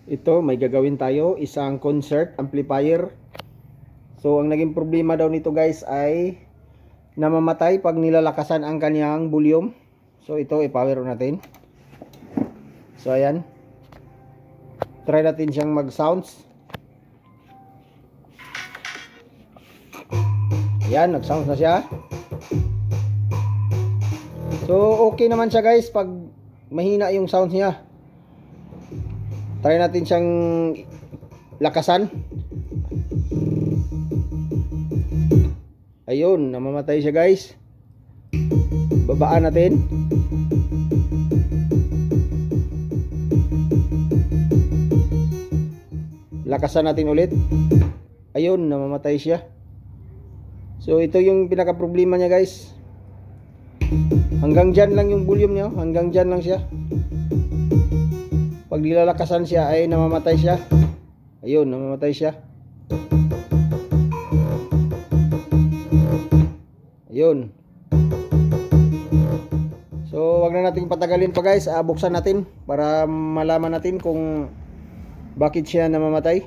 Ito, may gagawin tayo, isang concert amplifier. So, ang naging problema daw nito guys ay namamatay pag nilalakasan ang kanyang volume. So, ito, i-power natin. So, ayan. Try natin siyang mag-sounds. Ayan, nag-sounds na siya. So, okay naman siya guys pag mahina yung sounds niya. Try natin siyang lakasan. Ayun, namamatay siya guys. Babaan natin. Lakasan natin ulit. Ayun, namamatay siya. So ito yung pinaka problema niya guys. Hanggang dyan lang yung volume niya. Hanggang dyan lang siya. Pag nilalakasan siya ay namamatay siya. Ayun, namamatay siya. Ayun. So wag na nating patagalin pa guys. Buksan natin para malaman natin kung bakit siya namamatay.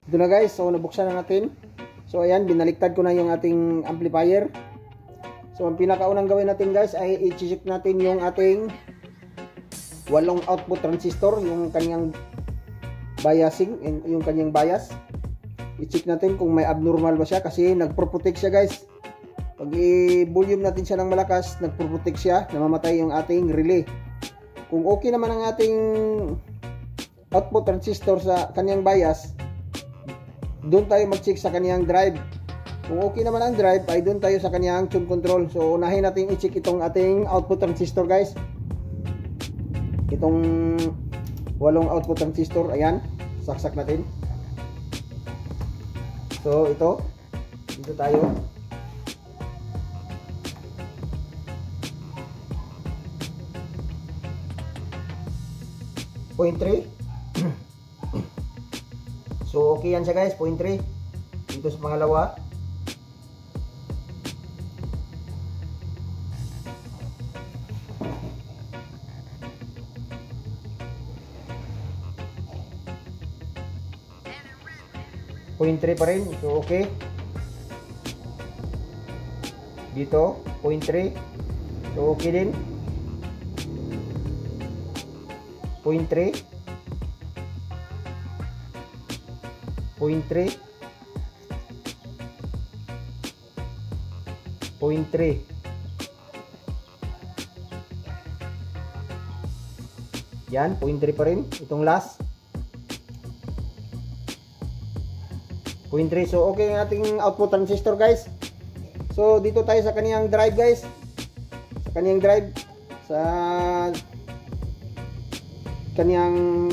Ito na guys, so nabuksan na natin. So ayan, binaliktad ko na yung ating amplifier. So ang pinakaunang gawin natin guys ay i-check natin yung ating 8 output transistor, yung kanyang biasing, yung kanyang bias. I-check natin kung may abnormal ba siya kasi nagpro-protect siya guys. Pag i-volume natin siya ng malakas, nagpro-protect siya, namamatay yung ating relay. Kung okay naman ang ating output transistor sa kanyang bias, doon tayo mag-check sa kaniyang drive. Kung okay naman ang drive, ay doon tayo sa kaniyang tune control. So, unahin natin i-check itong ating output transistor guys. Itong 8 output transistor. Ayan, saksak natin. So, ito. Dito tayo. Point 3. So okay yan siya guys, 0.3. Dito sa pangalawa. Point 3 pa rin. So okay. Dito 0.3. So okay din. 0.3. 0.3 0.3. Yan, 0.3 pa rin. Itong last 0.3. So okay ang ating output transistor guys. So dito tayo sa kaniyang drive guys. Sa kaniyang drive, sa kaniyang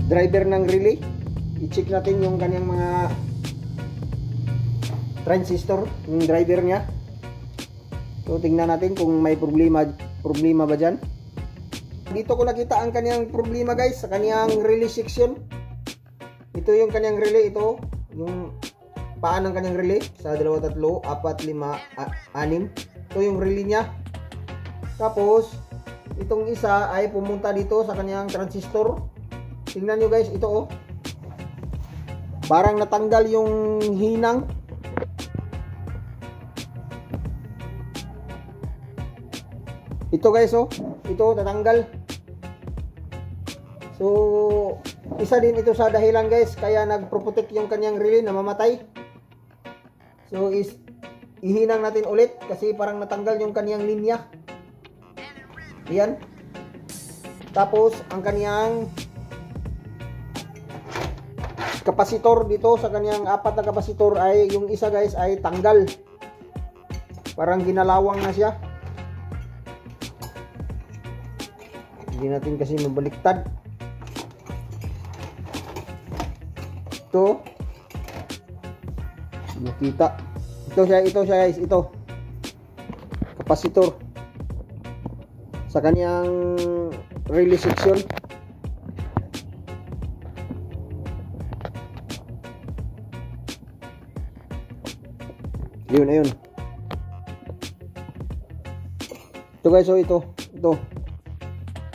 driver ng relay. I-check natin yung kanyang mga transistor, yung driver niya. So tingnan natin kung may problema ba dyan. Dito ko nakita ang kanyang problema guys, sa kanyang relay section. Ito yung kanyang relay, ito yung paan ng kanyang relay. Sa 2, 3, 4, 5, 6. Ito yung relay niya. Tapos itong isa ay pumunta dito sa kanyang transistor. Tingnan nyo guys, ito oh. Parang natanggal yung hinang. Ito guys, oh. Ito tatanggal. So, isa din ito sa dahilan guys kaya nagpro-protect yung kanyang relay na mamatay. So, ihinang natin ulit kasi parang natanggal yung kanyang linya. Ayan. Tapos, ang kanyang kapasitor dito sa kanyang 4 na kapasitor ay yung isa guys ay tanggal. Parang ginalawang na siya. Hindi natin kasi mabaliktad. Ito. Nakita. Ito siya guys, ito. Kapasitor. Sa kanyang relay section. Ayun. Ito guys, oh, ito.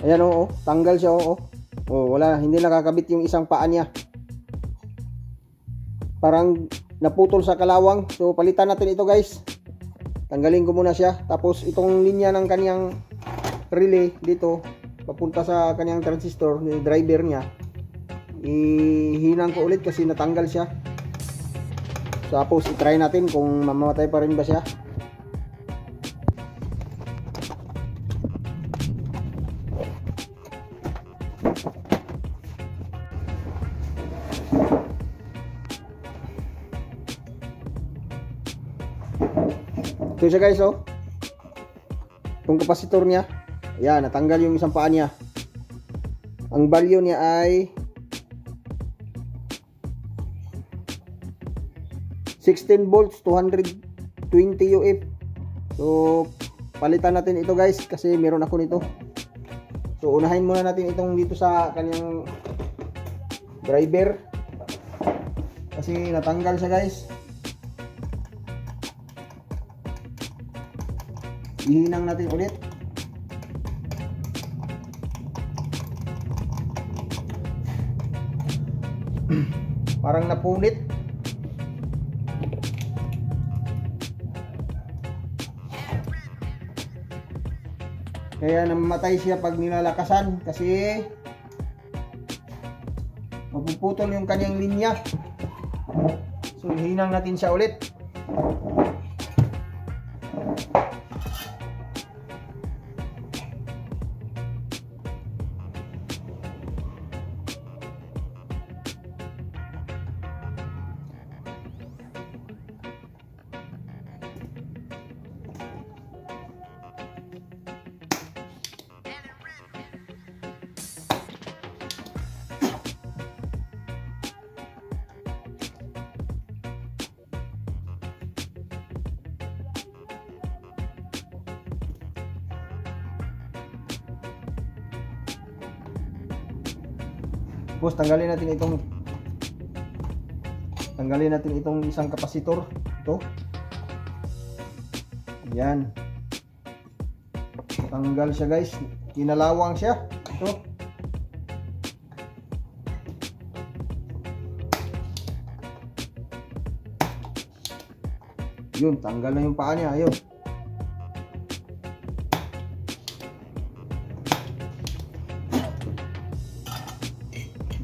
Ayan, oh, tanggal siya, oh. Oh, wala, hindi nakakabit yung isang paa niya. Parang naputol sa kalawang. So, palitan natin ito guys. Tanggalin ko muna siya. Tapos, itong linya ng kanyang relay dito, papunta sa kanyang transistor, yung driver niya. Ihinang ko ulit kasi natanggal siya. Tapos, itry natin kung mamamatay pa rin ba siya. Ito siya guys, oh. Itong kapasitor niya. Ayan, natanggal yung isang paa niya. Ang value niya ay 16 volts, 220 UF. So, palitan natin ito guys kasi meron ako nito. So, unahin muna natin itong dito sa kanyang driver. Kasi natanggal siya guys. Ihinang natin ulit. Parang napunit. Kaya namatay siya pag nilalakasan kasi mapuputol yung kanyang linya. So, ihinang natin siya ulit. Tapos tanggalin natin itong isang kapasitor. Ito. Yan. Tanggal siya guys. Kinalawang siya. Ito. Yun, tanggal na yung paa niya. Ayun.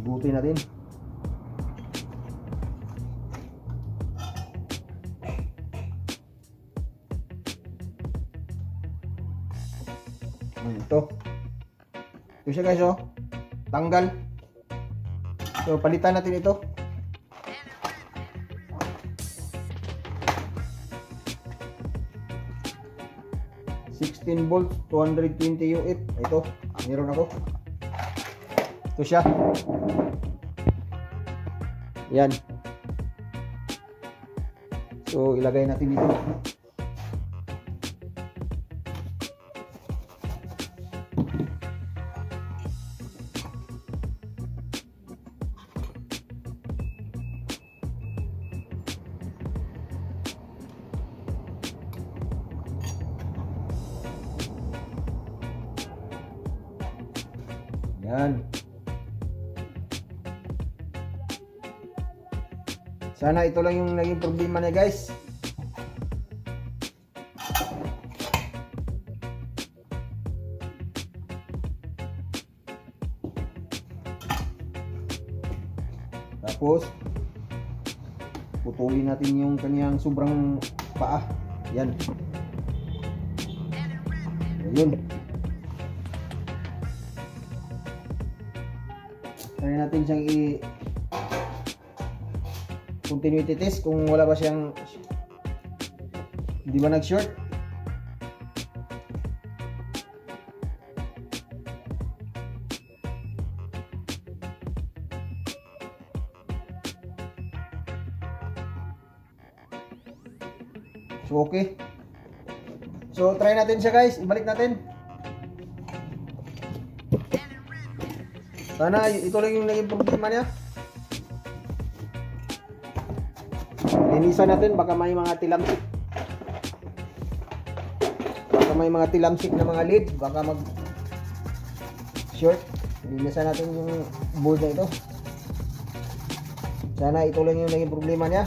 Buti natin. Ito. Ito siya guys, oh. Tanggal. So, palitan natin ito. $16 volts, 220 UF. Ito, meron ako. Ito siya. Yan. So, ilagay natin dito. Yan. Sana ito lang yung naging problema niya guys. Tapos putulin natin yung kaniyang sobrang paa. Yan. Ayun. Try natin siyang continuity test kung wala ba siyang, di ba nag-short. So okay. So try natin siya guys, ibalik natin. Sana ito lang yung naging problema niya. Linisan natin, baka may mga tilamsik. Baka may mga tilamsik na mga leads, baka mag short. Linisan natin yung board na ito. Sana ito lang yung naging problema niya.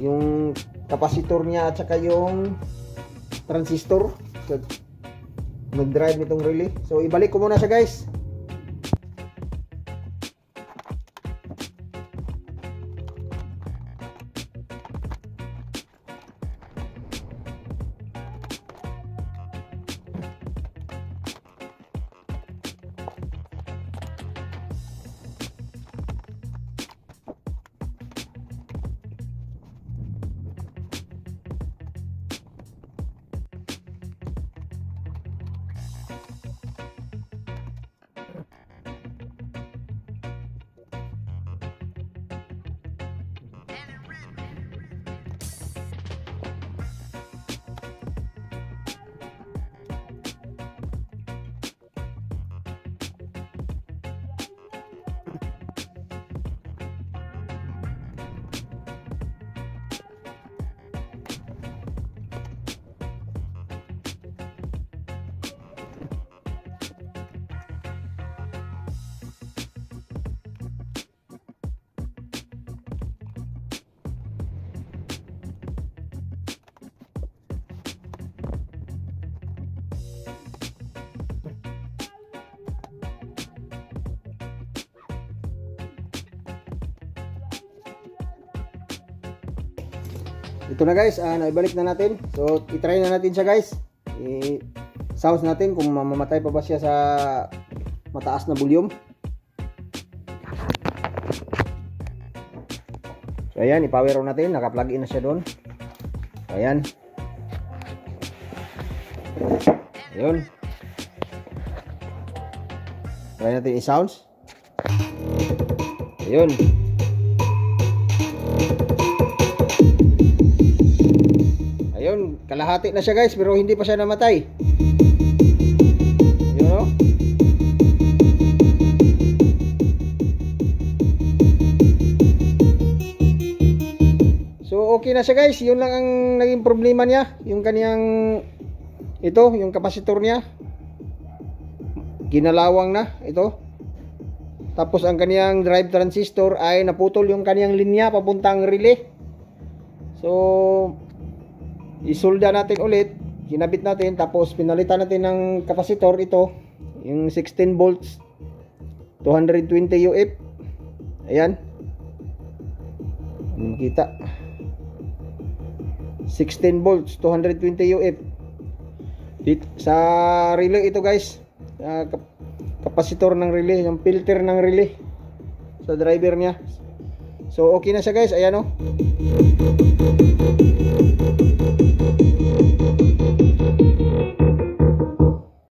Yung kapasitor niya at saka yung transistor. So, nag-drive nitong relay. So ibalik ko muna siya guys. Ito na guys, naibalik na natin. So i-try na natin siya guys. I-sounds natin kung mamamatay pa ba siya sa mataas na volume. So ayan, i-power on natin. Naka-plug in na siya doon. So, ayan. Ayun. Try natin i-sounds. Ayun. Ayun, kalahati na siya guys, pero hindi pa siya namatay. Ayun o. So okay na siya guys, yun lang ang naging problema niya. Yung kaniyang, ito, yung kapasitor niya, ginalawang na, ito. Tapos ang kaniyang drive transistor ay naputol yung kaniyang linya papuntang relay. So isolda natin ulit, kinabit natin, tapos pinalitan natin ng kapasitor ito, yung 16 volts 220 UF. Ayan, kita 16 volts 220 UF sa relay ito guys, kapasitor ng relay, yung filter ng relay sa driver niya. So okay na siya guys, ayan o.